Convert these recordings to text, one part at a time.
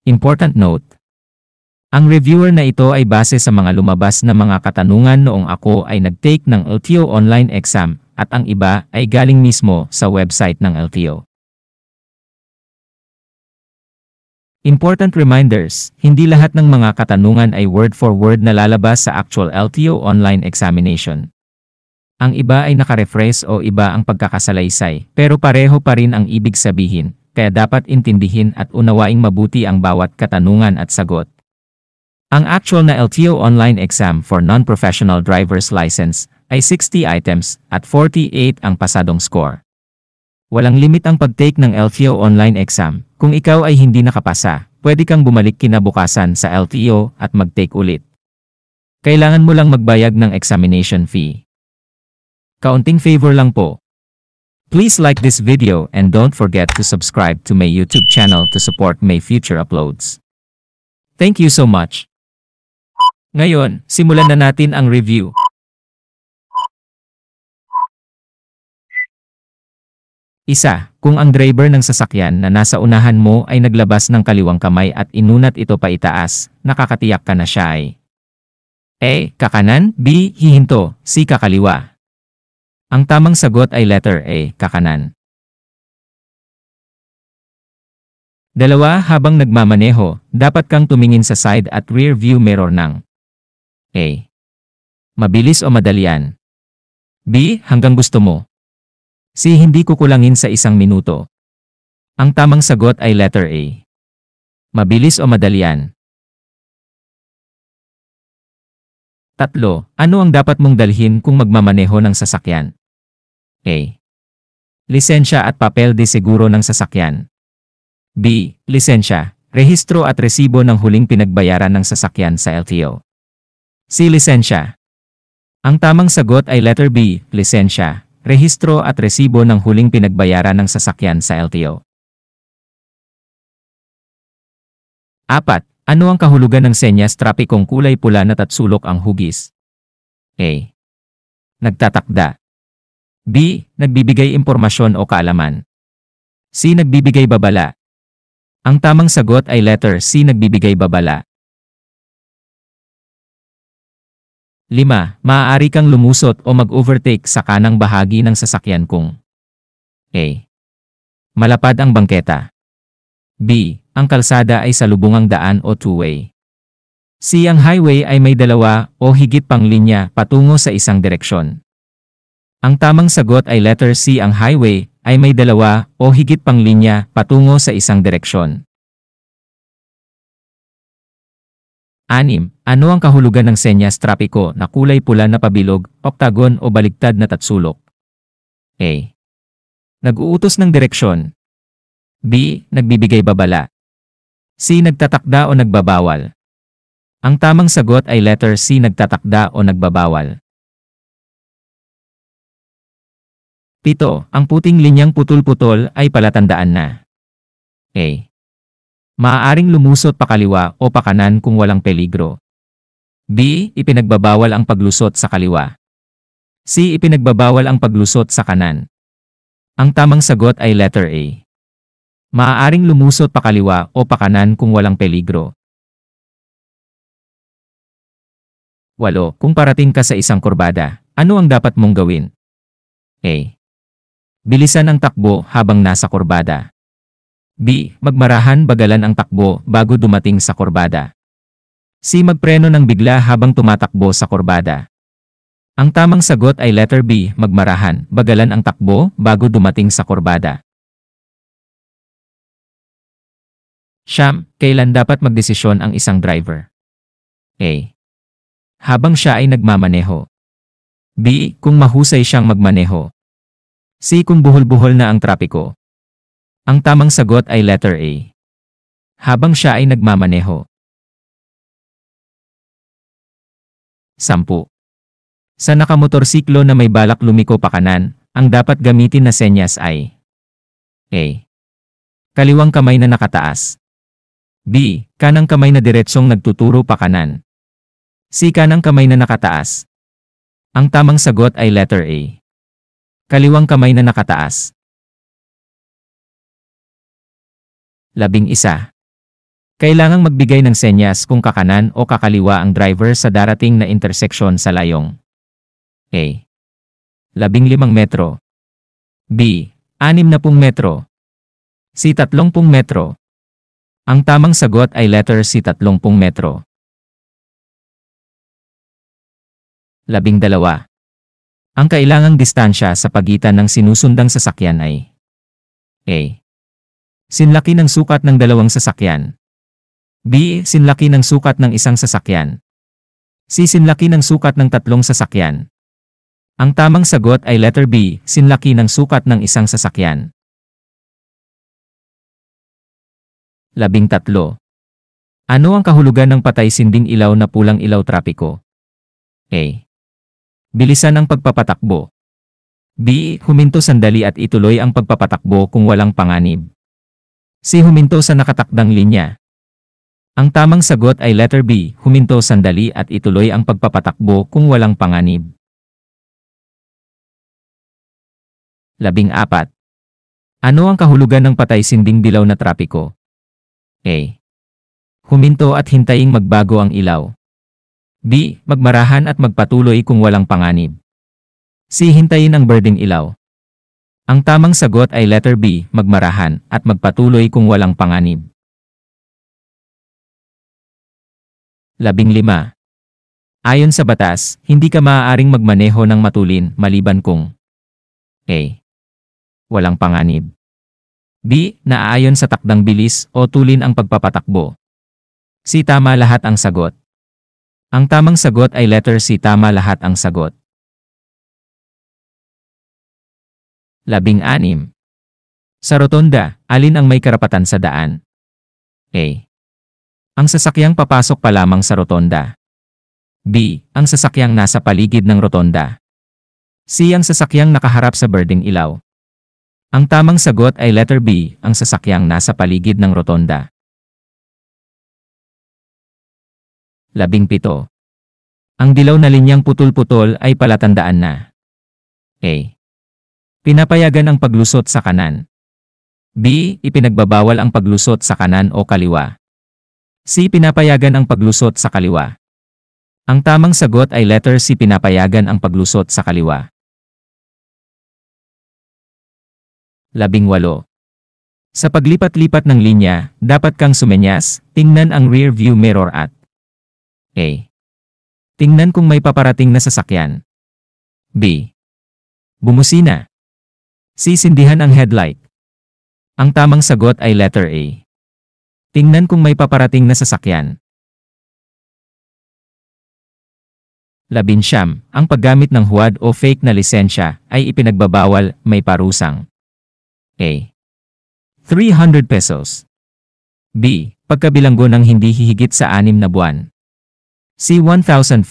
Important note. Ang reviewer na ito ay base sa mga lumabas na mga katanungan noong ako ay nag-take ng LTO online exam at ang iba ay galing mismo sa website ng LTO. Important reminders, hindi lahat ng mga katanungan ay word for word na lalabas sa actual LTO online examination. Ang iba ay nakarefresh o iba ang pagkakasalaysay, pero pareho pa rin ang ibig sabihin, kaya dapat intindihin at unawaing mabuti ang bawat katanungan at sagot. Ang actual na LTO online exam for non-professional driver's license ay 60 items at 48 ang pasadong score. Walang limit ang pag-take ng LTO online exam. Kung ikaw ay hindi nakapasa, pwede kang bumalik kinabukasan sa LTO at mag-take ulit. Kailangan mo lang magbayad ng examination fee. Kaunting favor lang po. Please like this video and don't forget to subscribe to my YouTube channel to support my future uploads. Thank you so much. Ngayon, simulan na natin ang review. Isa, kung ang driver ng sasakyan na nasa unahan mo ay naglabas ng kaliwang kamay at inunat ito pa itaas, nakakatiyak ka na siya ay A. Kakanan, B. Hihinto, C. Kakaliwa. Ang tamang sagot ay letter A. Kakanan. Dalawa, habang nagmamaneho, dapat kang tumingin sa side at rear view mirror ng A. Mabilis o madalian. B. Hanggang gusto mo. C. Hindi kukulangin sa 1 minuto. Ang tamang sagot ay letter A. Mabilis o madalian. Tatlo, ano ang dapat mong dalhin kung magmamaneho ng sasakyan? A. Lisensya at papel de seguro ng sasakyan. B. Lisensya, rehistro at resibo ng huling pinagbayaran ng sasakyan sa LTO. C. Lisensya. Ang tamang sagot ay letter B. Lisensya, rehistro at resibo ng huling pinagbayaran ng sasakyan sa LTO. 4. Ano ang kahulugan ng senyas trapikong kulay pula na tatsulok ang hugis? A. Nagtatakda. B. Nagbibigay impormasyon o kaalaman. C. Nagbibigay babala. Ang tamang sagot ay letter C. Nagbibigay babala. 5. Maaari kang lumusot o mag-overtake sa kanang bahagi ng sasakyan kung A. Malapad ang bangketa. B. Ang kalsada ay salubungang daan o two-way. C. Ang highway ay may dalawa o higit pang linya patungo sa isang direksyon. Ang tamang sagot ay letter C. Ang highway ay may dalawa o higit pang linya patungo sa isang direksyon. 6. Ano ang kahulugan ng senyas trapiko na kulay pula na pabilog, oktagon o baligtad na tatsulok? A. Nag-uutos ng direksyon. B. Nagbibigay babala. C. Nagtatakda o nagbabawal. Ang tamang sagot ay letter C. Nagtatakda o nagbabawal. 7. Ang puting linyang putol-putol ay palatandaan na A. Maaaring lumusot pakaliwa o pakanan kung walang peligro. B. Ipinagbabawal ang paglusot sa kaliwa. C. Ipinagbabawal ang paglusot sa kanan. Ang tamang sagot ay letter A. Maaaring lumusot pakaliwa o pakanan kung walang peligro. 8. Kung parating ka sa isang kurbada, ano ang dapat mong gawin? A. Bilisan ang takbo habang nasa kurbada. B. Magmarahan bagalan ang takbo bago dumating sa kurbada. C. Magpreno ng bigla habang tumatakbo sa kurbada. Ang tamang sagot ay letter B. Magmarahan bagalan ang takbo bago dumating sa kurbada. Siyam, kailan dapat magdesisyon ang isang driver? A. Habang siya ay nagmamaneho. B. Kung mahusay siyang magmaneho. C. Kung buhol-buhol na ang trapiko. Ang tamang sagot ay letter A. Habang siya ay nagmamaneho. 10. Sa nakamotorsiklo na may balak lumiko pakanan, ang dapat gamitin na senyas ay A. Kaliwang kamay na nakataas. B. Kanang kamay na diretsong nagtuturo pakanan. C. Kanang kamay na nakataas. Ang tamang sagot ay letter A. Kaliwang kamay na nakataas. 11. Kailangang magbigay ng senyas kung kakanan o kakaliwa ang driver sa darating na interseksyon sa layong. A. 15 metro. B. 60 metro. C. 30 metro. Ang tamang sagot ay letter C. 30 metro. 12. Ang kailangang distansya sa pagitan ng sinusundang sasakyan ay A. Sinlaki ng sukat ng dalawang sasakyan. B. Sinlaki ng sukat ng isang sasakyan. C. Sinlaki ng sukat ng tatlong sasakyan. Ang tamang sagot ay letter B. Sinlaki ng sukat ng isang sasakyan. 13. Ano ang kahulugan ng patay-sinding ilaw na pulang ilaw trapiko? A. Bilisan ang pagpapatakbo. B. Huminto sandali at ituloy ang pagpapatakbo kung walang panganib. C. Huminto sa nakatakdang linya. Ang tamang sagot ay letter B. Huminto sandali at ituloy ang pagpapatakbo kung walang panganib. 14. Ano ang kahulugan ng patay-sinding dilaw na trapiko? A. Huminto at hintaing magbago ang ilaw. B. Magmarahan at magpatuloy kung walang panganib. C. Hintayin ang berdeng ilaw. Ang tamang sagot ay letter B. Magmarahan at magpatuloy kung walang panganib. 15. Ayon sa batas, hindi ka maaaring magmaneho ng matulin maliban kung A. Walang panganib. B. Naaayon sa takdang bilis o tulin ang pagpapatakbo. C. Tama lahat ang sagot. Ang tamang sagot ay letter C. Tama lahat ang sagot. 16. Sa rotonda, alin ang may karapatan sa daan? A. Ang sasakyang papasok pa lamang sa rotonda. B. Ang sasakyang nasa paligid ng rotonda. C. Ang sasakyang nakaharap sa berdeng ilaw. Ang tamang sagot ay letter B. Ang sasakyang nasa paligid ng rotonda. 17. Ang dilaw na linyang putol-putol ay palatandaan na A. Pinapayagan ang paglusot sa kanan. B. Ipinagbabawal ang paglusot sa kanan o kaliwa. C. Pinapayagan ang paglusot sa kaliwa. Ang tamang sagot ay letter C. Pinapayagan ang paglusot sa kaliwa. 18. Sa paglipat-lipat ng linya, dapat kang sumenyas, tingnan ang rear view mirror at A. Tingnan kung may paparating na sasakyan. B. Bumusina. C. Sindihan ang headlight. Ang tamang sagot ay letter A. Tingnan kung may paparating na sasakyan. 19. Ang paggamit ng huwad o fake na lisensya ay ipinagbabawal, may parusang. A. 300 pesos. B. Pagkabilanggo ng hindi hihigit sa 6 na buwan. C. 1,500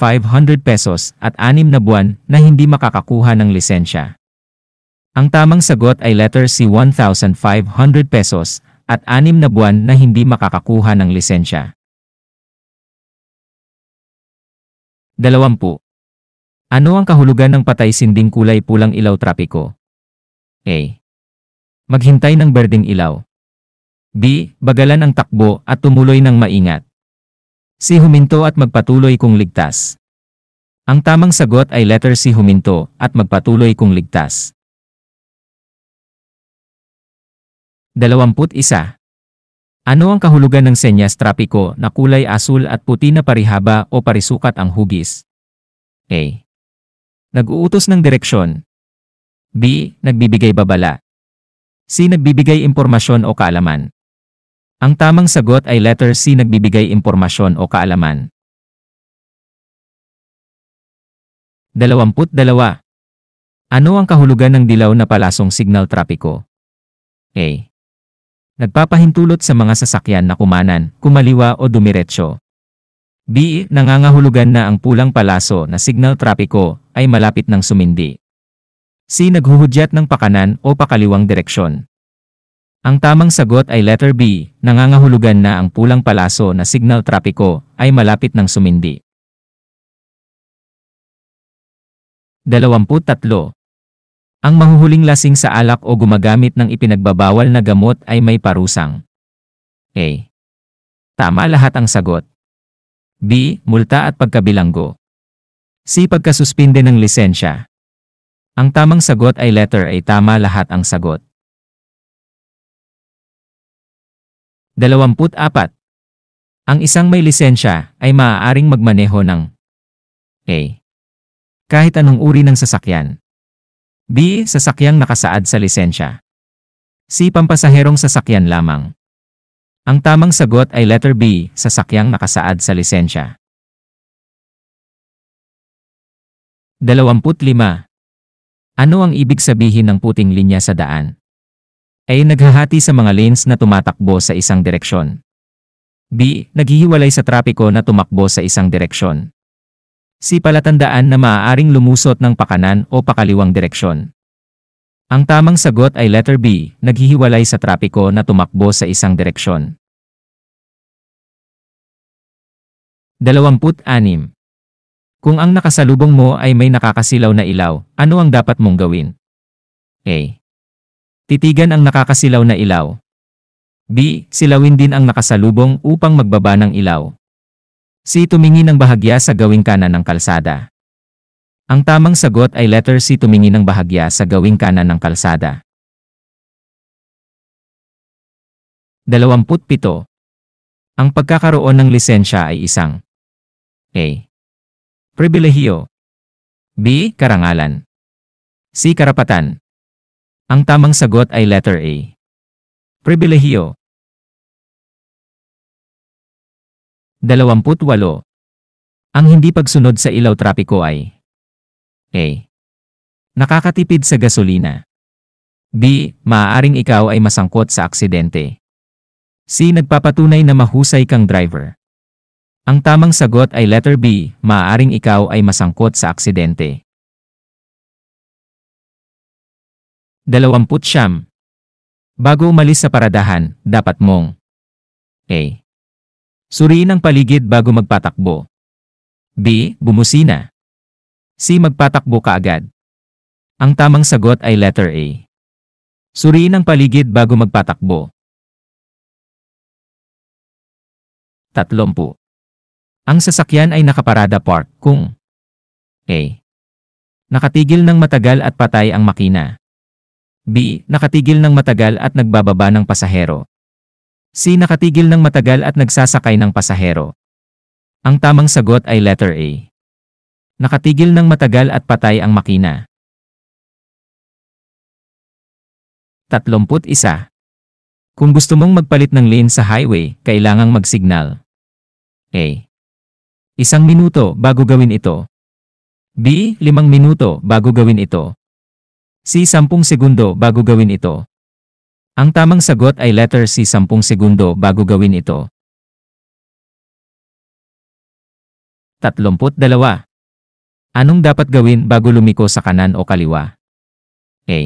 pesos at 6 na buwan na hindi makakakuha ng lisensya. Ang tamang sagot ay letter C. 1,500 pesos at 6 na buwan na hindi makakakuha ng lisensya. 20. Ano ang kahulugan ng patay-sinding kulay pulang ilaw trapiko? A. Maghintay ng berdeng ilaw. B. Bagalan ang takbo at tumuloy ng maingat. C. Huminto at magpatuloy kung ligtas. Ang tamang sagot ay letter C. Huminto at magpatuloy kung ligtas. 21. Ano ang kahulugan ng senyas trapiko na kulay asul at puti na parihaba o parisukat ang hugis? A. Nag-uutos ng direksyon. B. Nagbibigay babala. C. Nagbibigay impormasyon o kaalaman. Ang tamang sagot ay letter C. Nagbibigay impormasyon o kaalaman. 22. Ano ang kahulugan ng dilaw na palasong signal trapiko? A. Nagpapahintulot sa mga sasakyan na kumanan, kumaliwa o dumiretso. B. Nangangahulugan na ang pulang palaso na signal trapiko ay malapit ng sumindi. C. Naghuhudyat ng pakanan o pakaliwang direksyon. Ang tamang sagot ay letter B. Nangangahulugan na ang pulang palaso na signal trapiko ay malapit ng sumindi. 23. Ang mahuhuling lasing sa alak o gumagamit ng ipinagbabawal na gamot ay may parusang. A. Tama lahat ang sagot. B. Multa at pagkabilanggo. C. Pagkasuspinde ng lisensya. Ang tamang sagot ay letter A. Tama lahat ang sagot. 24. Ang isang may lisensya ay maaaring magmaneho ng A. Kahit anong uri ng sasakyan. B. Sasakyang nakasaad sa lisensya. C. Pampasaherong sasakyan lamang. Ang tamang sagot ay letter B. Sasakyang nakasaad sa lisensya. 25. Ano ang ibig sabihin ng puting linya sa daan? A. Naghahati sa mga lanes na tumatakbo sa isang direksyon. B. Naghihiwalay sa trapiko na tumakbo sa isang direksyon. C. Palatandaan na maaaring lumusot ng pakanan o pakaliwang direksyon. Ang tamang sagot ay letter B. Naghihiwalay sa trapiko na tumakbo sa isang direksyon. 26. Kung ang nakasalubong mo ay may nakakasilaw na ilaw, ano ang dapat mong gawin? A. Titigan ang nakakasilaw na ilaw. B. Silawin din ang nakasalubong upang magbaba ng ilaw. C. Tumingin ng bahagya sa gawing kanan ng kalsada. Ang tamang sagot ay letter C. Tumingin ng bahagya sa gawing kanan ng kalsada. 27. Ang pagkakaroon ng lisensya ay isang A. Pribilehiyo. B. Karangalan. C. Karapatan. Ang tamang sagot ay letter A. Pribilehiyo. 28. Ang hindi pagsunod sa ilaw trapiko ay A. Nakakatipid sa gasolina. B. Maaaring ikaw ay masangkot sa aksidente. C. Nagpapatunay na mahusay kang driver. Ang tamang sagot ay letter B. Maaaring ikaw ay masangkot sa aksidente. 29. Bago umalis sa paradahan, dapat mong A. Suriin ang paligid bago magpatakbo. B. Bumusina. C. Magpatakbo ka agad. Ang tamang sagot ay letter A. Suriin ang paligid bago magpatakbo. 30. Ang sasakyan ay nakaparada park kung A. Nakatigil ng matagal at patay ang makina. B. Nakatigil ng matagal at nagbababa ng pasahero. C. Nakatigil ng matagal at nagsasakay ng pasahero. Ang tamang sagot ay letter A. Nakatigil ng matagal at patay ang makina. 31. Kung gusto mong magpalit ng lane sa highway, kailangang mag-signal. A. 1 minuto bago gawin ito. B. 5 minuto bago gawin ito. C. 10 segundo bago gawin ito. Ang tamang sagot ay letter C. 10 segundo bago gawin ito. 32. Anong dapat gawin bago lumiko sa kanan o kaliwa? A.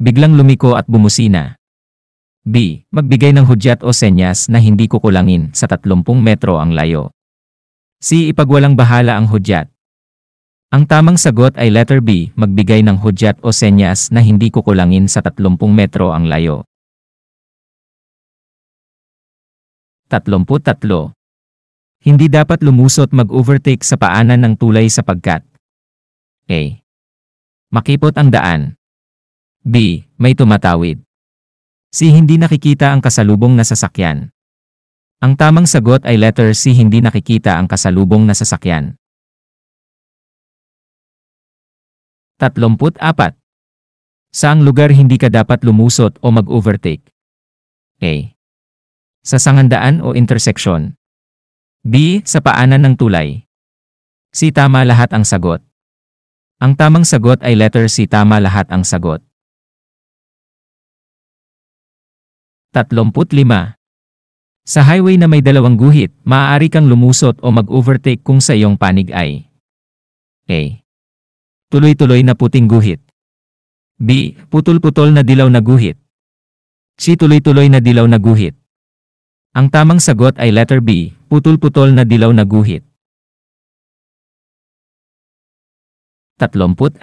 Biglang lumiko at bumusina. B. Magbigay ng hudyat o senyas na hindi kukulangin sa 30 metro ang layo. C. Ipagwalang bahala ang hudyat. Ang tamang sagot ay letter B. Magbigay ng hudyat o senyas na hindi kukulangin sa 30 metro ang layo. 33. Hindi dapat lumusot mag-overtake sa paanan ng tulay sapagkat A. Makipot ang daan. B. May tumatawid. C. Hindi nakikita ang kasalubong na sasakyan. Ang tamang sagot ay letter C. Hindi nakikita ang kasalubong na sasakyan. 34. Saang lugar hindi ka dapat lumusot o mag-overtake? A. Sa sangandaan o interseksyon. B. Sa paanan ng tulay. C. Tama lahat ang sagot. Ang tamang sagot ay letter C. Tama lahat ang sagot. 35. Sa highway na may dalawang guhit, maaari kang lumusot o mag-overtake kung sa iyong panig ay A. Tuloy-tuloy na puting guhit. B. Putol-putol na dilaw na guhit. C. Tuloy-tuloy na dilaw na guhit. Ang tamang sagot ay letter B. Putol-putol na dilaw na guhit. 36.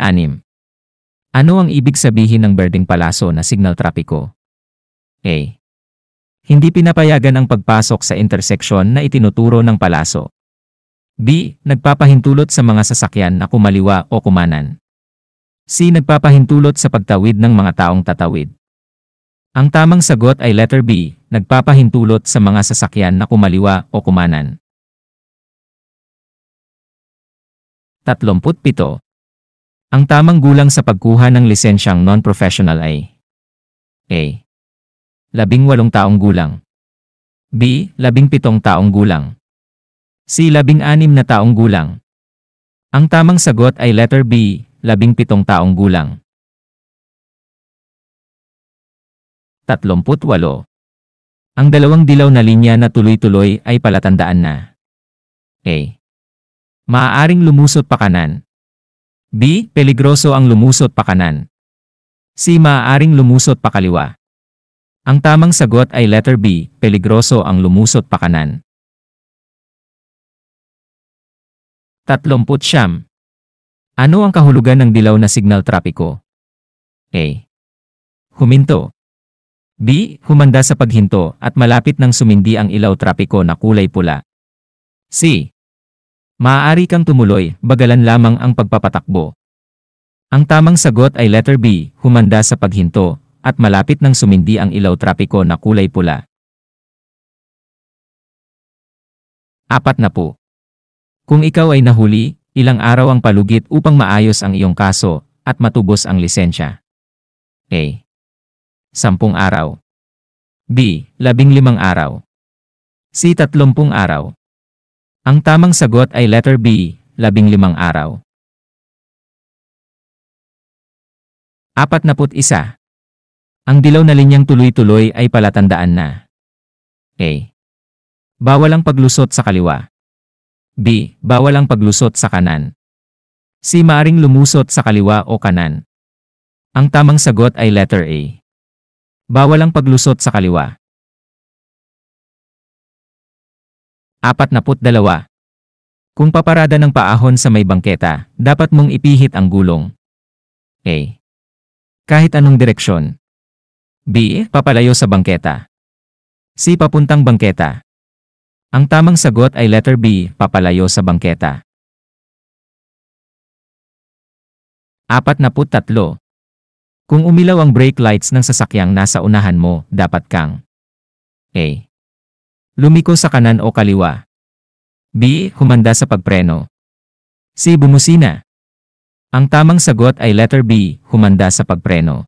Ano ang ibig sabihin ng berdeng palaso na signal trapiko? A. Hindi pinapayagan ang pagpasok sa interseksyon na itinuturo ng palaso. B. Nagpapahintulot sa mga sasakyan na kumaliwa o kumanan. C. Nagpapahintulot sa pagtawid ng mga taong tatawid. Ang tamang sagot ay letter B. Nagpapahintulot sa mga sasakyan na kumaliwa o kumanan. 37. Ang tamang gulang sa pagkuha ng lisensyang non-professional ay A. 18 taong gulang. B. 17 taong gulang. C. 16 na taong gulang. Ang tamang sagot ay letter B. 17 taong gulang. 38. Ang dalawang dilaw na linya na tuloy-tuloy ay palatandaan na A. Maaaring lumusot pa kanan. B. Peligroso ang lumusot pa kanan. C. Maaaring lumusot pa kaliwa. Ang tamang sagot ay letter B. Peligroso ang lumusot pa kanan. 39. Ano ang kahulugan ng dilaw na signal trapiko? A. Huminto. B. Humanda sa paghinto at malapit nang sumindi ang ilaw trapiko na kulay pula. C. Maaari kang tumuloy, bagalan lamang ang pagpapatakbo. Ang tamang sagot ay letter B. Humanda sa paghinto at malapit nang sumindi ang ilaw trapiko na kulay pula. 40. Kung ikaw ay nahuli, ilang araw ang palugit upang maayos ang iyong kaso at matubos ang lisensya? A. 10 araw. B. 15 araw. C. 30 araw. Ang tamang sagot ay letter B. 15 araw. 41. Ang dilaw na linyang tuloy-tuloy ay palatandaan na A. Bawal ang paglusot sa kaliwa. B. Bawal ang paglusot sa kanan. C. Maaring lumusot sa kaliwa o kanan. Ang tamang sagot ay letter A. Bawal ang paglusot sa kaliwa. 42. Kung paparada ng paahon sa may bangketa, dapat mong ipihit ang gulong. A. Kahit anong direksyon. B. Papalayo sa bangketa. C. Papuntang bangketa. Ang tamang sagot ay letter B. Papalayo sa bangketa. 43. Kung umilaw ang brake lights ng sasakyang nasa unahan mo, dapat kang A. Lumiko sa kanan o kaliwa. B. Humanda sa pagpreno. C. Bumusina. Ang tamang sagot ay letter B. Humanda sa pagpreno.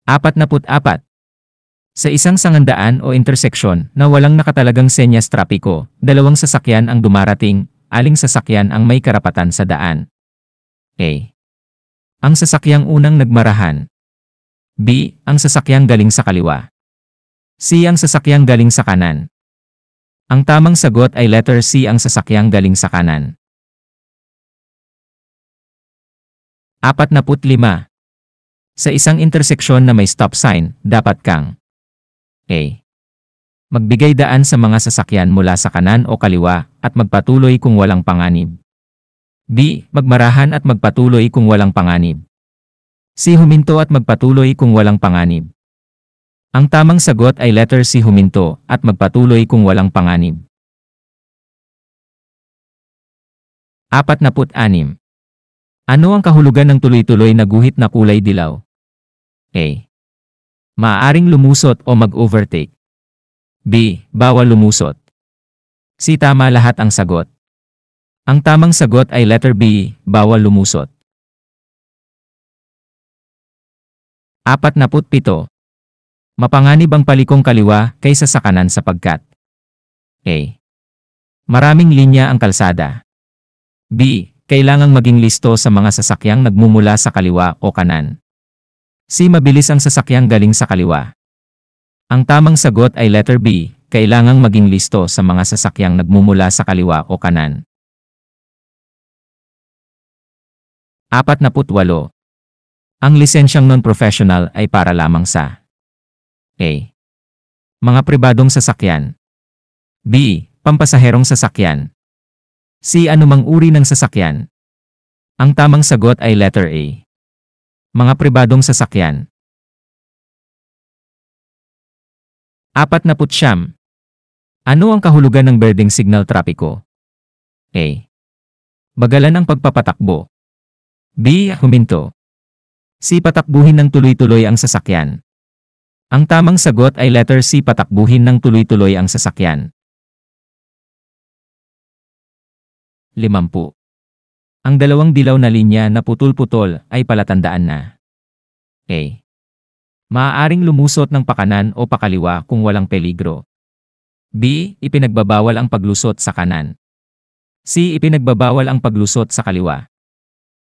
44. Sa isang sangandaan o interseksyon na walang nakatalagang senyas trapiko, dalawang sasakyan ang dumarating, aling sasakyan ang may karapatan sa daan? A. Ang sasakyang unang nagmarahan. B. Ang sasakyang galing sa kaliwa. C. Ang sasakyang galing sa kanan. Ang tamang sagot ay letter C. Ang sasakyang galing sa kanan. 45. Sa isang interseksyon na may stop sign, dapat kang A. Magbigay daan sa mga sasakyan mula sa kanan o kaliwa at magpatuloy kung walang panganib. B. Magmarahan at magpatuloy kung walang panganib. C. Huminto at magpatuloy kung walang panganib. Ang tamang sagot ay letter C. Huminto at magpatuloy kung walang panganib. 46. Ano ang kahulugan ng tuloy-tuloy na guhit na kulay dilaw? A. Maaaring lumusot o mag-overtake. B. Bawal lumusot. C. Tama lahat ang sagot. Ang tamang sagot ay letter B. Bawal lumusot. 47. Mapanganib ang palikong kaliwa kaysa sa kanan sapagkat A. Maraming linya ang kalsada. B. Kailangang maging listo sa mga sasakyang nagmumula sa kaliwa o kanan. C. Mabilis ang sasakyang galing sa kaliwa. Ang tamang sagot ay letter B. Kailangang maging listo sa mga sasakyang nagmumula sa kaliwa o kanan. 48. Ang lisensyang non-professional ay para lamang sa A. Mga pribadong sasakyan. B. Pampasaherong sasakyan. C. Anumang uri ng sasakyan. Ang tamang sagot ay letter A. Mga pribadong sasakyan. 49. Ano ang kahulugan ng berdeng signal trapiko? A. Bagalan ang pagpapatakbo. B. Huminto. C. Patakbuhin ng tuloy-tuloy ang sasakyan. Ang tamang sagot ay letter C. Patakbuhin ng tuloy-tuloy ang sasakyan. 50. Ang dalawang dilaw na linya na putol-putol ay palatandaan na A. Maaaring lumusot ng pakanan o pakaliwa kung walang peligro. B. Ipinagbabawal ang paglusot sa kanan. C. Ipinagbabawal ang paglusot sa kaliwa.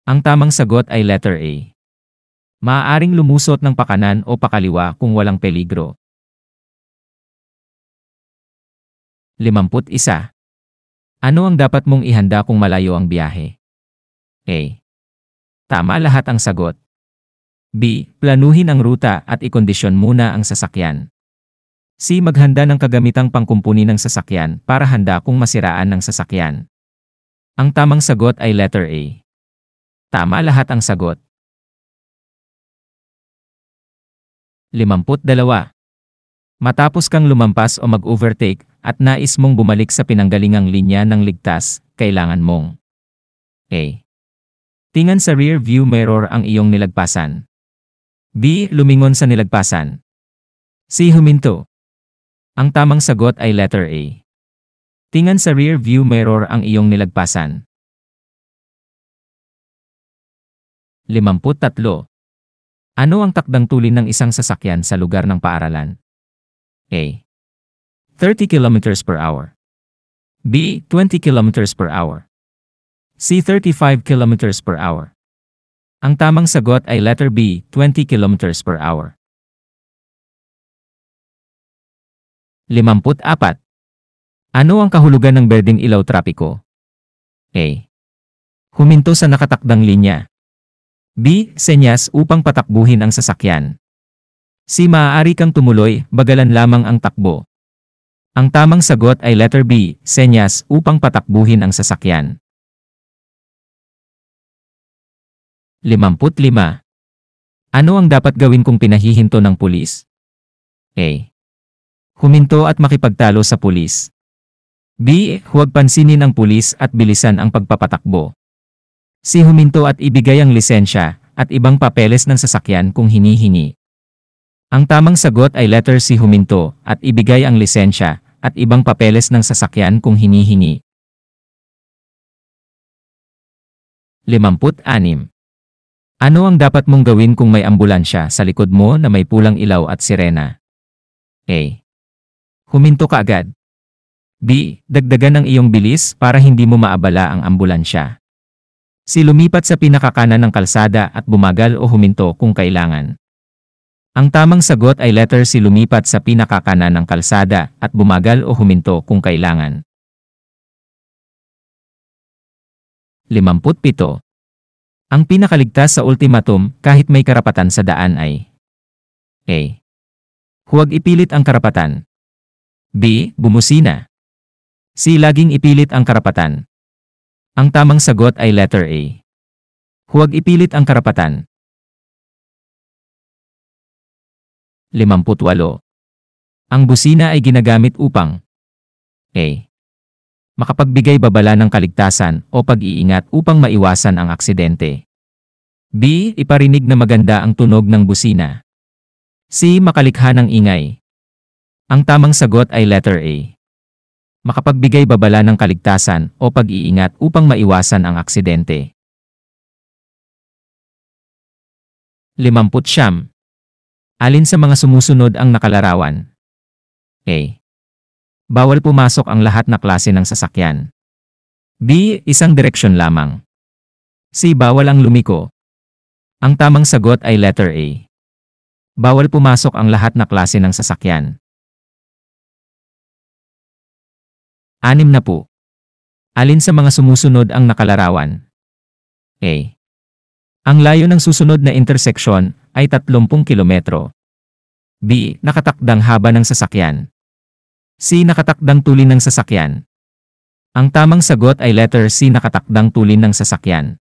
Ang tamang sagot ay letter A. Maaaring lumusot ng pakanan o pakaliwa kung walang peligro. 51. Ano ang dapat mong ihanda kung malayo ang biyahe? A. Tama lahat ang sagot. B. Planuhin ang ruta at ikondisyon muna ang sasakyan. C. Maghanda ng kagamitang pangkumpuni ng sasakyan para handa kung masiraan ng sasakyan. Ang tamang sagot ay letter A. Tama lahat ang sagot. 52. Matapos kang lumampas o mag-overtake at nais mong bumalik sa pinanggalingang linya ng ligtas, kailangan mong A. Tingnan sa rear view mirror ang iyong nilagpasan. B. Lumingon sa nilagpasan. C. Huminto. Ang tamang sagot ay letter A. Tingnan sa rear view mirror ang iyong nilagpasan. 53. Ano ang takdang tulin ng isang sasakyan sa lugar ng paaralan? A. 30 km per hour. B. 20 km per hour. C. 35 km per hour. Ang tamang sagot ay letter B. 20 km per hour. 54. Ano ang kahulugan ng berdeng ilaw trapiko? A. Huminto sa nakatakdang linya. B. Senyas upang patakbuhin ang sasakyan. C. Maaari kang tumuloy, bagalan lamang ang takbo. Ang tamang sagot ay letter B. Senyas upang patakbuhin ang sasakyan. 55. Ano ang dapat gawin kung pinahihinto ng pulis? A. Huminto at makipagtalo sa pulis. B. Huwag pansinin ang pulis at bilisan ang pagpapatakbo. C. Huminto at ibigay ang lisensya at ibang papeles ng sasakyan kung hinihingi. Ang tamang sagot ay letter C. Huminto at ibigay ang lisensya at ibang papeles ng sasakyan kung hinihingi. 56. Ano ang dapat mong gawin kung may ambulansya sa likod mo na may pulang ilaw at sirena? A. Huminto ka agad. B. Dagdagan ang iyong bilis para hindi mo maabala ang ambulansya. C. Lumipat sa pinakakanan ng kalsada at bumagal o huminto kung kailangan. Ang tamang sagot ay letter C. Lumipat sa pinakakanan ng kalsada at bumagal o huminto kung kailangan. 57. Ang pinakaligtas sa ultimatum kahit may karapatan sa daan ay A. Huwag ipilit ang karapatan. B. Bumusina. C. Laging ipilit ang karapatan. Ang tamang sagot ay letter A. Huwag ipilit ang karapatan. 58. Ang busina ay ginagamit upang A. Makapagbigay babala ng kaligtasan o pag-iingat upang maiwasan ang aksidente. B. Iparinig na maganda ang tunog ng busina. C. Makalikha ng ingay. Ang tamang sagot ay letter A. Makapagbigay babala ng kaligtasan o pag-iingat upang maiwasan ang aksidente. 59. Alin sa mga sumusunod ang nakalarawan? A. Bawal pumasok ang lahat na klase ng sasakyan. B. Isang direksyon lamang. C. Bawal ang lumiko. Ang tamang sagot ay letter A. Bawal pumasok ang lahat na klase ng sasakyan. 60. Alin sa mga sumusunod ang nakalarawan? A. Ang layo ng susunod na interseksyon ay 30 kilometro. B. Nakatakdang haba ng sasakyan. C. Nakatakdang tulin ng sasakyan. Ang tamang sagot ay letter C. Nakatakdang tulin ng sasakyan.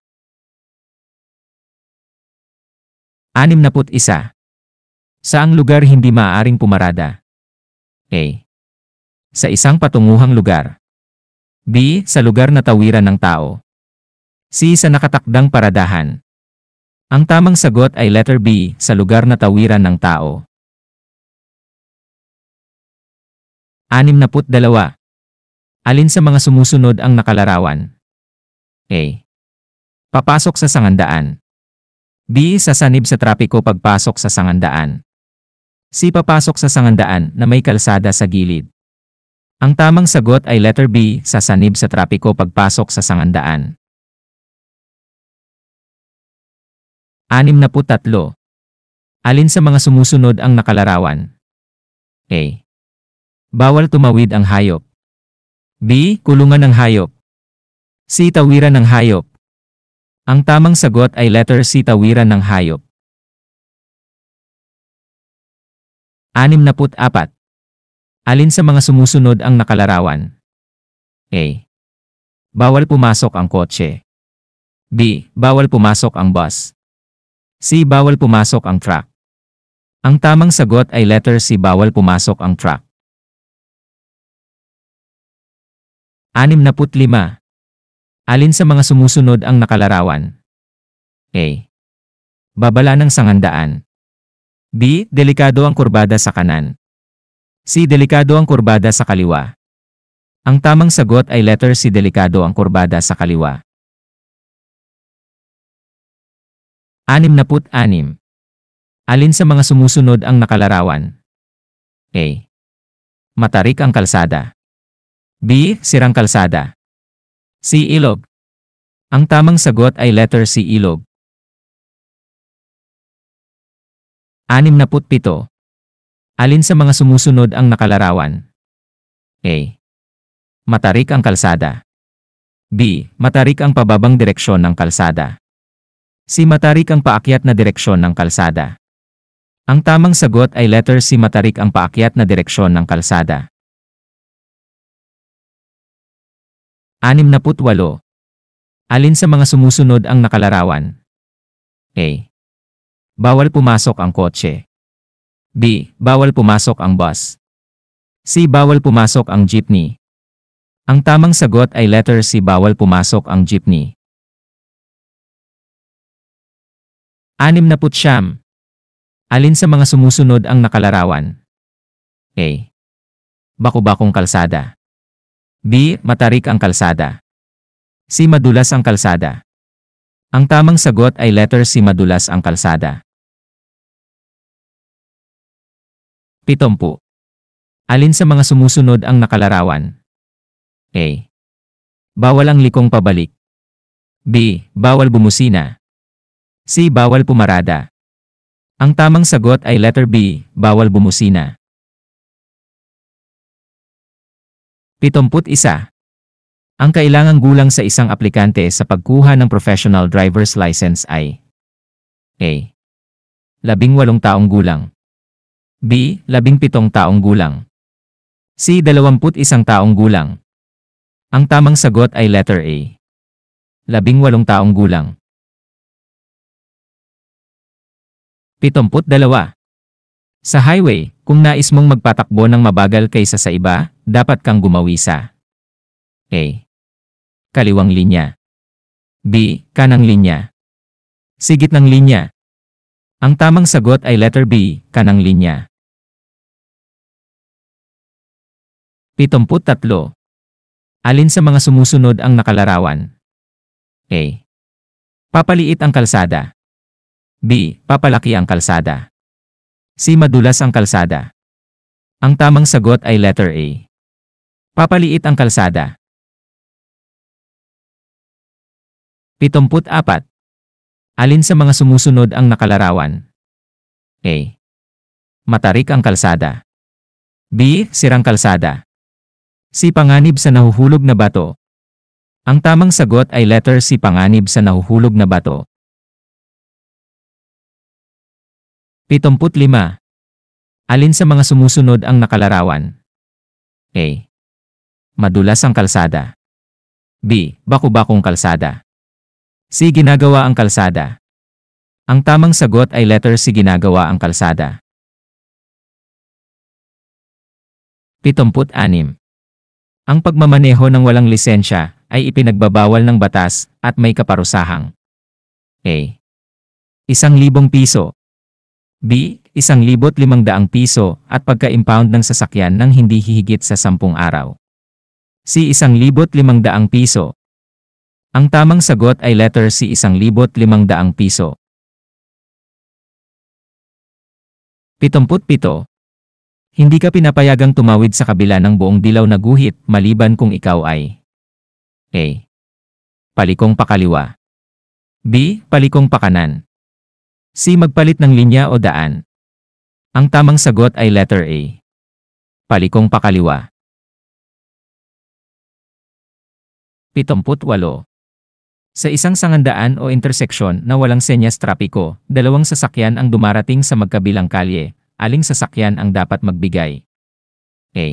61. Saang lugar hindi maaaring pumarada? A. Sa isang patunguhang lugar. B. Sa lugar na tawiran ng tao. C. Sa nakatakdang paradahan. Ang tamang sagot ay letter B, sa lugar na tawiran ng tao. 62. Alin sa mga sumusunod ang nakalarawan? A. Papasok sa sangandaan. B. Sasanib sa trapiko pagpasok sa sangandaan. C. Papasok sa sangandaan na may kalsada sa gilid. Ang tamang sagot ay letter B, sasanib sa trapiko pagpasok sa sangandaan. 63. Alin sa mga sumusunod ang nakalarawan? A. Bawal tumawid ang hayop. B. Kulungan ng hayop. C. Tawiran ng hayop. Ang tamang sagot ay letter C, tawiran ng hayop. 64. Alin sa mga sumusunod ang nakalarawan? A. Bawal pumasok ang kotse. B. Bawal pumasok ang bus. C. Bawal pumasok ang truck. Ang tamang sagot ay letter C, bawal pumasok ang truck. 65. Alin sa mga sumusunod ang nakalarawan? A. Babala ng sangandaan. B. Delikado ang kurbada sa kanan. C. Delikado ang kurbada sa kaliwa. Ang tamang sagot ay letter C, delikado ang kurbada sa kaliwa. 66. Alin sa mga sumusunod ang nakalarawan? A. Matarik ang kalsada. B. Sirang kalsada. C. Ilog. Ang tamang sagot ay letter C, ilog. 67. Alin sa mga sumusunod ang nakalarawan? A. Matarik ang kalsada. B. Matarik ang pababang direksyon ng kalsada. C. Matarik ang paakyat na direksyon ng kalsada. Ang tamang sagot ay letter C, matarik ang paakyat na direksyon ng kalsada. 68. Alin sa mga sumusunod ang nakalarawan? A. Bawal pumasok ang kotse. B. Bawal pumasok ang bus. C. Bawal pumasok ang jeepney. Ang tamang sagot ay letter C, bawal pumasok ang jeepney. 69. Alin sa mga sumusunod ang nakalarawan? A. Baku-bakong kalsada. B. Matarik ang kalsada. C. Madulas ang kalsada. Ang tamang sagot ay letter C, madulas ang kalsada. 70. Alin sa mga sumusunod ang nakalarawan? A. Bawal ang likong pabalik. B. Bawal bumusina. C. Bawal pumarada. Ang tamang sagot ay letter B, bawal bumusina. 71. Ang kailangang gulang sa isang aplikante sa pagkuha ng professional driver's license ay A. 18 taong gulang. B. 17 taong gulang. C. 21 taong gulang. Ang tamang sagot ay letter A. 18 taong gulang. 72. Sa highway, kung nais mong magpatakbo ng mabagal kaysa sa iba, dapat kang gumawi sa A. Kaliwang linya. B. Kanang linya. C. Gitnang linya. Ang tamang sagot ay letter B, kanang linya. 73. Alin sa mga sumusunod ang nakalarawan? A. Papaliit ang kalsada. B. Papalaki ang kalsada. C. Madulas ang kalsada. Ang tamang sagot ay letter A. Papaliit ang kalsada. 74. Alin sa mga sumusunod ang nakalarawan? A. Matarik ang kalsada. B. Sirang kalsada. C. Panganib sa nahuhulog na bato. Ang tamang sagot ay letter C, panganib sa nahuhulog na bato. 75. Alin sa mga sumusunod ang nakalarawan? A. Madulas ang kalsada. B. Baku-bakong kalsada. C. Ginagawa ang kalsada. Ang tamang sagot ay letter C, ginagawa ang kalsada. 76. Ang pagmamaneho ng walang lisensya ay ipinagbabawal ng batas at may kaparusahang A. 1,000 piso. B. 1,500 piso at pagka-impound ng sasakyan ng hindi hihigit sa 10 araw. C. 1,500 piso. Ang tamang sagot ay letter C. 1,500 piso. 77. Hindi ka pinapayagang tumawid sa kabila ng buong dilaw na guhit maliban kung ikaw ay A. Palikong pakaliwa. B. Palikong pakanan. C. Magpalit ng linya o daan. Ang tamang sagot ay letter A. Palikong pakaliwa. 78. Sa isang sangandaan o interseksyon na walang senyas trapiko, dalawang sasakyan ang dumarating sa magkabilang kalye. Aling sasakyan ang dapat magbigay? A.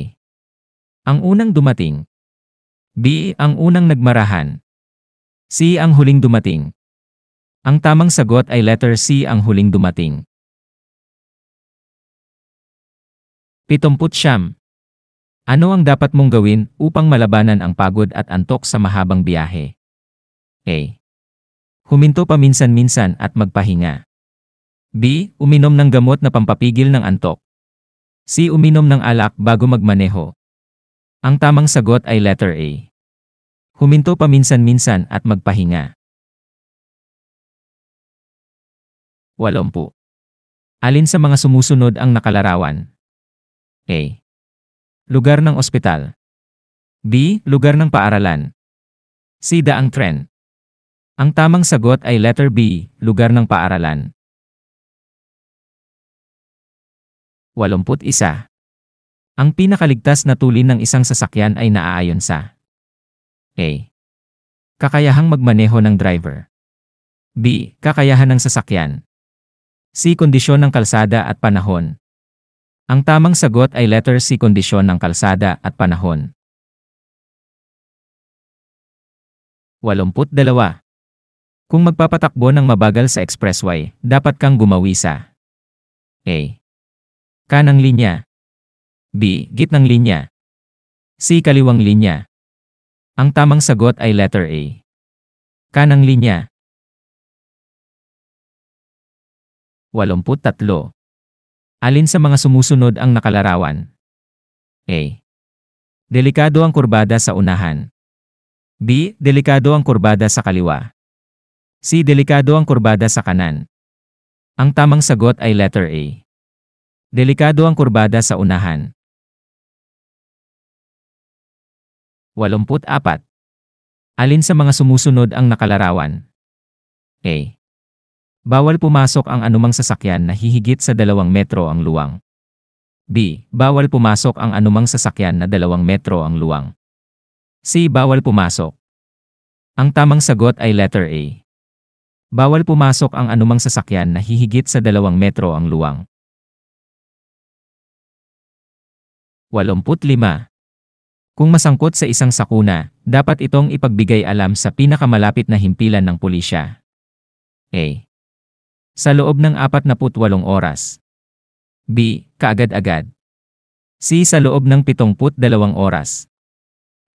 Ang unang dumating. B. Ang unang nagmarahan. C. Ang huling dumating. Ang tamang sagot ay letter C. Ang huling dumating. 79. Ano ang dapat mong gawin upang malabanan ang pagod at antok sa mahabang biyahe? A. Huminto paminsan-minsan at magpahinga. B. Uminom ng gamot na pampapigil ng antok. C. Uminom ng alak bago magmaneho. Ang tamang sagot ay letter A. Huminto paminsan-minsan at magpahinga. 80. Alin sa mga sumusunod ang nakalarawan? A. Lugar ng ospital. B. Lugar ng paaralan. C. Daang tren. Ang tamang sagot ay letter B. Lugar ng paaralan. 81. Ang pinakaligtas na tulin ng isang sasakyan ay naaayon sa A. Kakayahang magmaneho ng driver. B. Kakayahan ng sasakyan. C. Kondisyon ng kalsada at panahon. Ang tamang sagot ay letter C. Kondisyon ng kalsada at panahon. 82. Kung magpapatakbo ng mabagal sa expressway, dapat kang gumawi sa A. Kanang linya. B. Gitnang linya. C. Kaliwang linya. Ang tamang sagot ay letter A. Kanang linya. 83. Alin sa mga sumusunod ang nakalarawan? A. Delikado ang kurbada sa unahan. B. Delikado ang kurbada sa kaliwa. C. Delikado ang kurbada sa kanan. Ang tamang sagot ay letter A. Delikado ang kurbada sa unahan. 84. Alin sa mga sumusunod ang nakalarawan? A. Bawal pumasok ang anumang sasakyan na hihigit sa 2 metro ang luwang. B. Bawal pumasok ang anumang sasakyan na 2 metro ang luwang. C. Bawal pumasok. Ang tamang sagot ay letter A. Bawal pumasok ang anumang sasakyan na hihigit sa 2 metro ang luwang. 85. Kung masangkot sa isang sakuna, dapat itong ipagbigay alam sa pinakamalapit na himpilan ng pulisya. A. Sa loob ng 48 oras. B. Kaagad-agad. C. Sa loob ng 72 oras.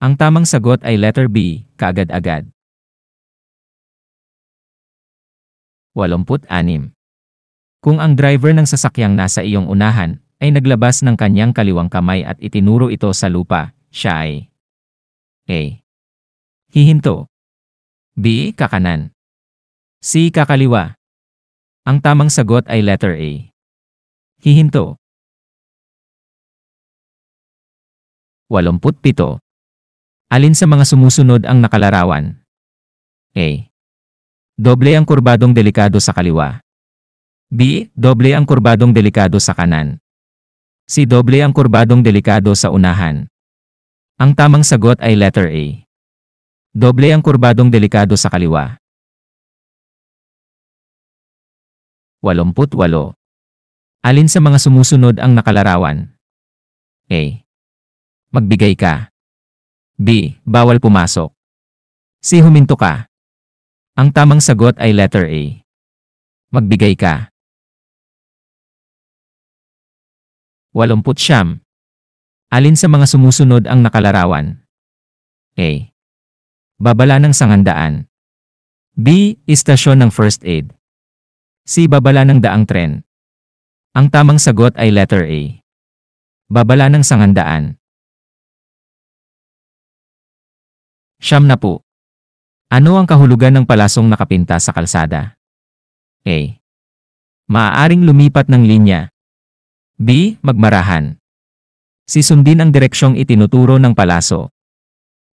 Ang tamang sagot ay letter B. Kaagad-agad. 86. Kung ang driver ng sasakyang nasa iyong unahan ay naglabas ng kanyang kaliwang kamay at itinuro ito sa lupa, siya ay A. Hihinto. B. Kakanan. C. Kakaliwa. Ang tamang sagot ay letter A. Hihinto. 87. Alin sa mga sumusunod ang nakalarawan? A. Doble ang kurbadong delikado sa kaliwa. B. Doble ang kurbadong delikado sa kanan. C. Doble ang kurbadong delikado sa unahan. Ang tamang sagot ay letter A. Doble ang kurbadong delikado sa kaliwa. 88. Alin sa mga sumusunod ang nakalarawan? A. Magbigay ka. B. Bawal pumasok. C. Huminto ka. Ang tamang sagot ay letter A. Magbigay ka. 89. Alin sa mga sumusunod ang nakalarawan? A. Babala ng sangandaan. B. Istasyon ng first aid. C. Babala ng daang tren. Ang tamang sagot ay letter A. Babala ng sangandaan. 70. Ano ang kahulugan ng palasong nakapinta sa kalsada? A. Maaaring lumipat ng linya. B. Magmarahan. C. Sundin ang direksyong itinuturo ng palaso.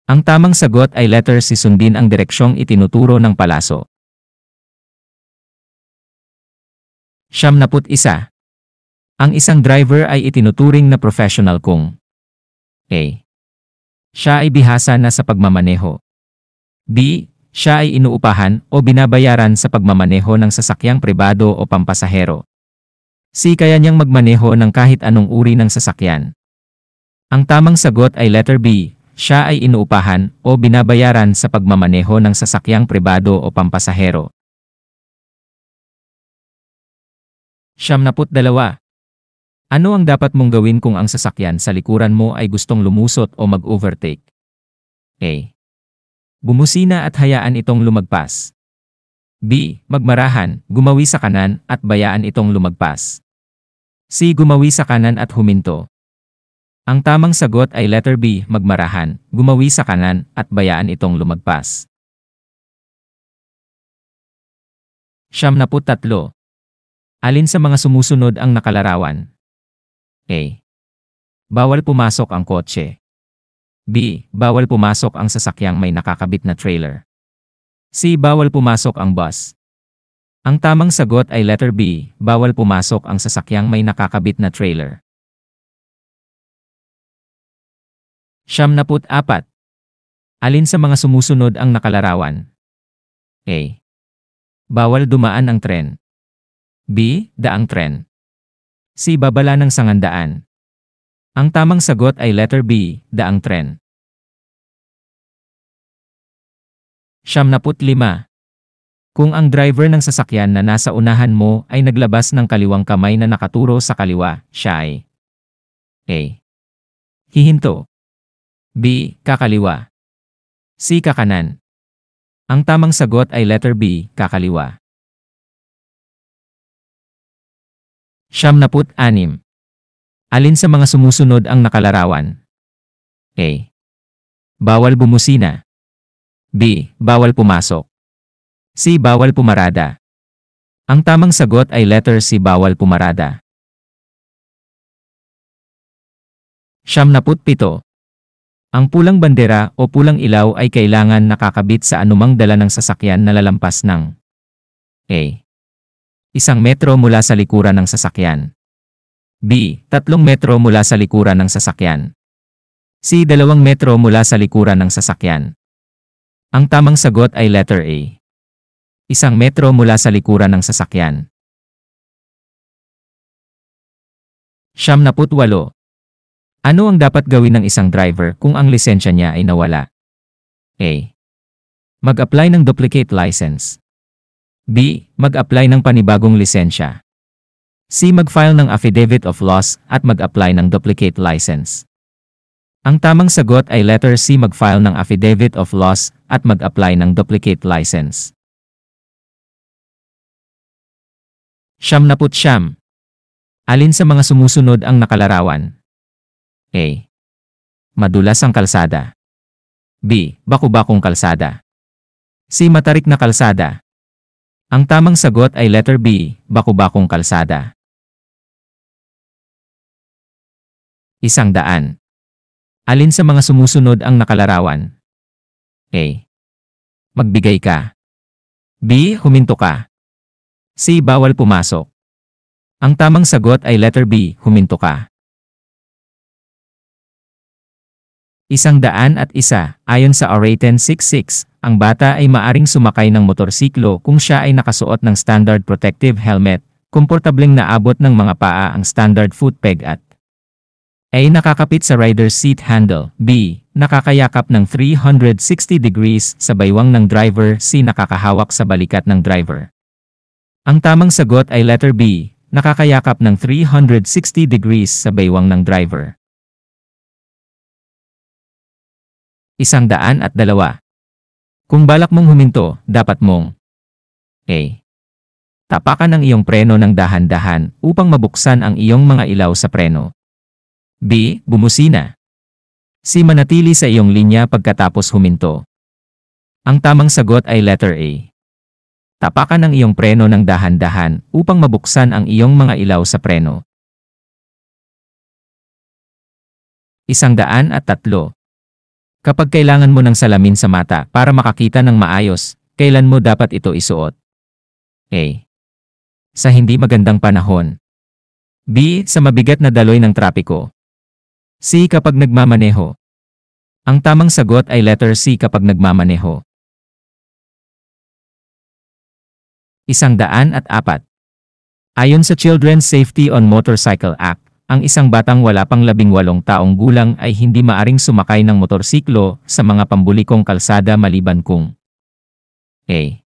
Ang tamang sagot ay letter C. Sundin ang direksyong itinuturo ng palaso. 71. Ang isang driver ay itinuturing na professional kung A. Siya ay bihasa na sa pagmamaneho. B. Siya ay inuupahan o binabayaran sa pagmamaneho ng sasakyang pribado o pampasahero. C. Kaya niyang magmaneho ng kahit anong uri ng sasakyan. Ang tamang sagot ay letter B. Siya ay inuupahan o binabayaran sa pagmamaneho ng sasakyang pribado o pampasahero. 72. Ano ang dapat mong gawin kung ang sasakyan sa likuran mo ay gustong lumusot o mag-overtake? A. Bumusina at hayaan itong lumagpas. B. Magmarahan, gumawi sa kanan at bayaan itong lumagpas. C. Gumawi sa kanan at huminto. Ang tamang sagot ay letter B. Magmarahan, gumawi sa kanan at bayaan itong lumagpas. 73. Alin sa mga sumusunod ang nakalarawan? A. Bawal pumasok ang kotse. B. Bawal pumasok ang sasakyang may nakakabit na trailer. C. Bawal pumasok ang bus. Ang tamang sagot ay letter B. Bawal pumasok ang sasakyang may nakakabit na trailer. 74. Alin sa mga sumusunod ang nakalarawan? A. Bawal dumaan ang tren. B. Daang tren. C. Babala ng sangandaan. Ang tamang sagot ay letter B. Daang tren. 75. Kung ang driver ng sasakyan na nasa unahan mo ay naglabas ng kaliwang kamay na nakaturo sa kaliwa, siya ay A. Hihinto. B. Kakaliwa. C. Kakanan. Ang tamang sagot ay letter B. Kakaliwa. 76. Alin sa mga sumusunod ang nakalarawan? A. Bawal bumusina. B. Bawal pumasok. C. Bawal pumarada. Ang tamang sagot ay letter C. Bawal pumarada. 77. Ang pulang bandera o pulang ilaw ay kailangan nakakabit sa anumang dala ng sasakyan na lalampas ng A. 1 metro mula sa likuran ng sasakyan. B. 3 metro mula sa likuran ng sasakyan. C. 2 metro mula sa likuran ng sasakyan. Ang tamang sagot ay letter A. 1 metro mula sa likuran ng sasakyan. 78. Ano ang dapat gawin ng isang driver kung ang lisensya niya ay nawala? A. Mag-apply ng duplicate license. B. Mag-apply ng panibagong lisensya. C. Mag-file ng affidavit of loss at mag-apply ng duplicate license. Ang tamang sagot ay letter C. Mag-file ng affidavit of loss at mag-apply ng duplicate license. 79. Alin sa mga sumusunod ang nakalarawan? A. Madulas ang kalsada. B. Baku-bakong kalsada. C. Matarik na kalsada. Ang tamang sagot ay letter B. Baku-bakong kalsada. 100. Alin sa mga sumusunod ang nakalarawan? A. Magbigay ka. B. Huminto ka. C. Bawal pumasok. Ang tamang sagot ay letter B. Huminto ka. 101. Ayon sa RA 1066, ang bata ay maaring sumakay ng motorsiklo kung siya ay nakasuot ng standard protective helmet, komportableng naabot ng mga paa ang standard foot peg at A. Nakakapit sa rider's seat handle. B. Nakakayakap ng 360 degrees sa baywang ng driver. C. Nakakahawak sa balikat ng driver. Ang tamang sagot ay letter B. Nakakayakap ng 360 degrees sa baywang ng driver. 102. Kung balak mong huminto, dapat mong A. Tapakan ang iyong preno ng dahan-dahan upang mabuksan ang iyong mga ilaw sa preno. B. Bumusina. C. Manatili sa iyong linya pagkatapos huminto. Ang tamang sagot ay letter A. Tapakan ang iyong preno ng dahan-dahan upang mabuksan ang iyong mga ilaw sa preno. 103. Kapag kailangan mo ng salamin sa mata para makakita ng maayos, kailan mo dapat ito isuot? A. Sa hindi magandang panahon. B. Sa mabigat na daloy ng trapiko. C. Kapag nagmamaneho. Ang tamang sagot ay letter C, kapag nagmamaneho. 104. Ayon sa Children's Safety on Motorcycle Act, ang isang batang wala pang 18 taong gulang ay hindi maaring sumakay ng motorsiklo sa mga pambulikong kalsada maliban kung A.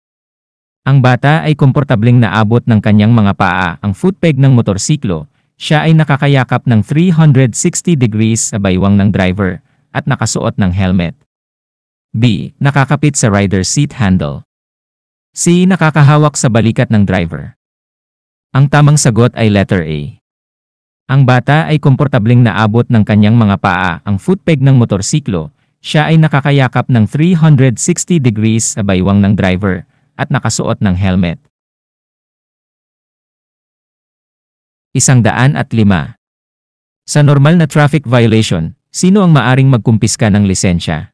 Ang bata ay komportableng naabot ng kanyang mga paa ang footpeg ng motorsiklo, siya ay nakakayakap ng 360 degrees sa baywang ng driver, at nakasuot ng helmet. B. Nakakapit sa rider's seat handle. C. Nakakahawak sa balikat ng driver. Ang tamang sagot ay letter A. Ang bata ay komportableng naabot ng kanyang mga paa ang footpeg ng motorsiklo, siya ay nakakayakap ng 360 degrees sa baywang ng driver, at nakasuot ng helmet. 105. Sa normal na traffic violation, sino ang maaring magkumpiska ng lisensya?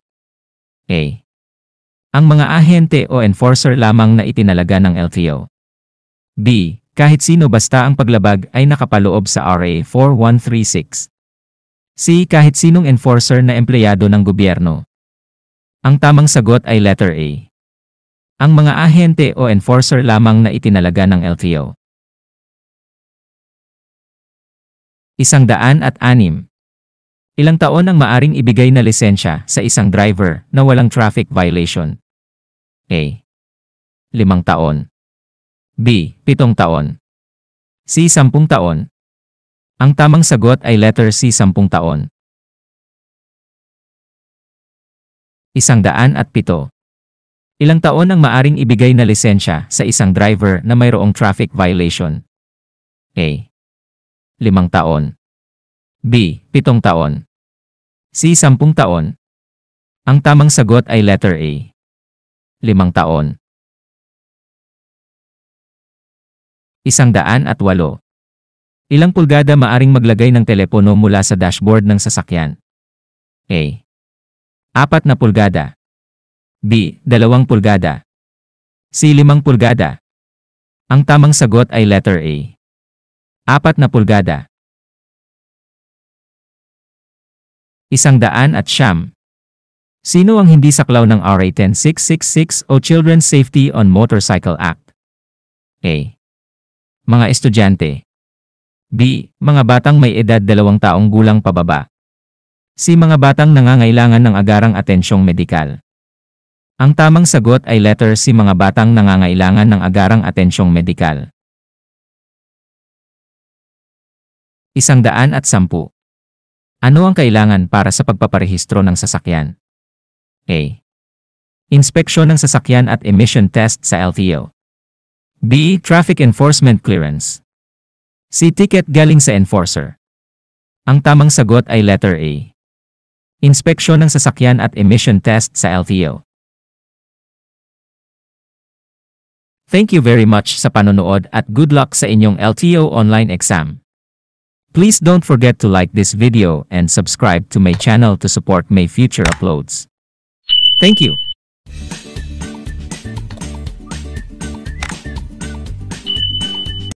A. Ang mga ahente o enforcer lamang na itinalaga ng LTO. B. Kahit sino basta ang paglabag ay nakapaloob sa RA 4136. C. Kahit sinong enforcer na empleyado ng gobyerno. Ang tamang sagot ay letter A. Ang mga ahente o enforcer lamang na itinalaga ng LTO. 106. Ilang taon ang maaring ibigay na lisensya sa isang driver na walang traffic violation? A. 5 taon. B. 7 taon. C. 10 taon. Ang tamang sagot ay letter C, 10 taon. 107. Ilang taon ang maaring ibigay na lisensya sa isang driver na mayroong traffic violation? A. 5 taon. B. 7 taon. C. 10 taon. Ang tamang sagot ay letter A. 5 taon. 108. Ilang pulgada maaring maglagay ng telepono mula sa dashboard ng sasakyan? A. 4 na pulgada. B. 2 pulgada. C. 5 pulgada. Ang tamang sagot ay letter A. 4 na pulgada. 109. Sino ang hindi saklaw ng RA 10666 o Children's Safety on Motorcycle Act? A. Mga estudyante. B. Mga batang may edad 2 taong gulang pababa. C. Mga batang nangangailangan ng agarang atensyong medikal. Ang tamang sagot ay letter C, mga batang nangangailangan ng agarang atensyong medikal. 110. Ano ang kailangan para sa pagpaparehistro ng sasakyan? A. Inspeksyon ng sasakyan at emission test sa LTO. B. Traffic enforcement clearance. C. Ticket galing sa enforcer. Ang tamang sagot ay letter A. Inspeksyon ng sasakyan at emission test sa LTO. Thank you very much sa panonood at good luck sa inyong LTO online exam. Please don't forget to like this video and subscribe to my channel to support my future uploads. Thank you.